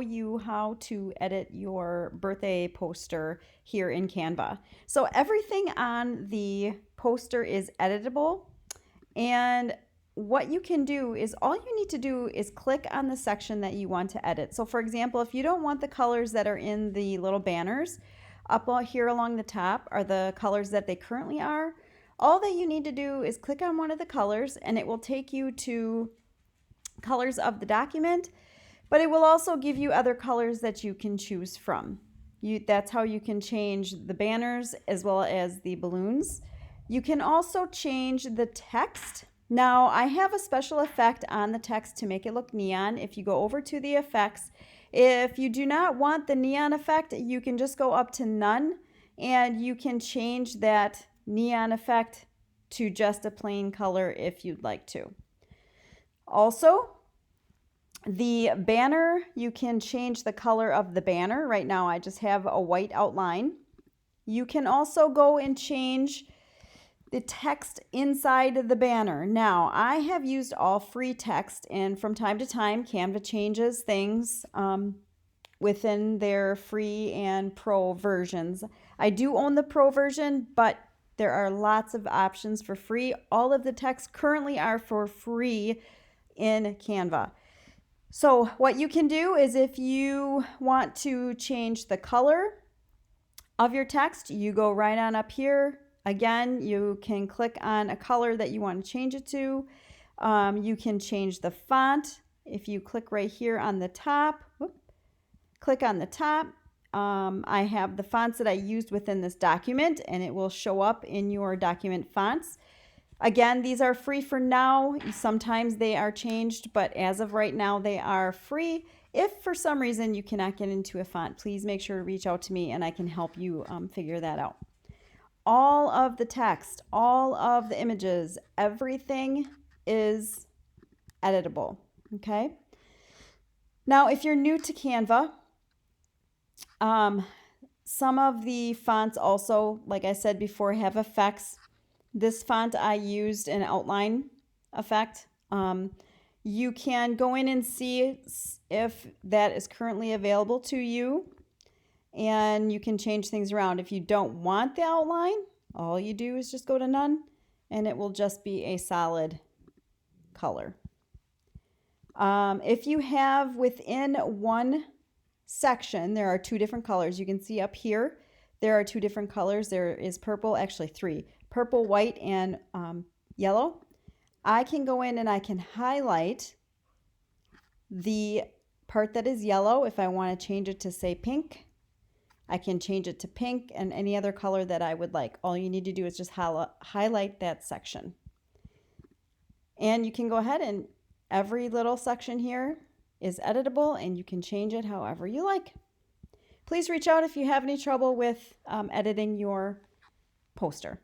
you how to edit your birthday poster here in Canva. So everything on the poster is editable, and what you can do is all you need to do is click on the section that you want to edit. So for example, if you don't want the colors that are in the little banners, up here along the top are the colors that they currently are. All that you need to do is click on one of the colors and it will take you to colors of the document, but it will also give you other colors that you can choose from. That's how you can change the banners as well as the balloons. You can also change the text. Now, I have a special effect on the text to make it look neon. If you go over to the effects, if you do not want the neon effect, you can just go up to none and you can change that neon effect to just a plain color if you'd like to. Also, the banner, you can change the color of the banner. Right now I just have a white outline. You can also go and change the text inside the banner. Now, I have used all free text, and from time to time Canva changes things within their free and pro versions. I do own the pro version, but there are lots of options for free. All of the texts currently are for free in Canva. So what you can do is if you want to change the color of your text, you go right on up here. Again, you can click on a color that you want to change it to. You can change the font. If you click right here on the top, click on the top. I have the fonts that I used within this document, and it will show up in your document fonts. Again, these are free for now. Sometimes they are changed, but as of right now, they are free. If for some reason you cannot get into a font, please make sure to reach out to me and I can help you figure that out. All of the text, all of the images, everything is editable, okay? Now, if you're new to Canva, some of the fonts also, like I said before, have effects. This font I used an outline effect. You can go in and see if that is currently available to you, and you can change things around. If you don't want the outline, all you do is just go to none and it will just be a solid color. If you have within one section, there are two different colors. You can see up here, there are two different colors. There is purple, actually three. Purple, white, and yellow. I can go in and I can highlight the part that is yellow. If I want to change it to say pink, I can change it to pink and any other color that I would like. All you need to do is just highlight that section. And you can go ahead and every little section here is editable and you can change it however you like. Please reach out if you have any trouble with editing your poster.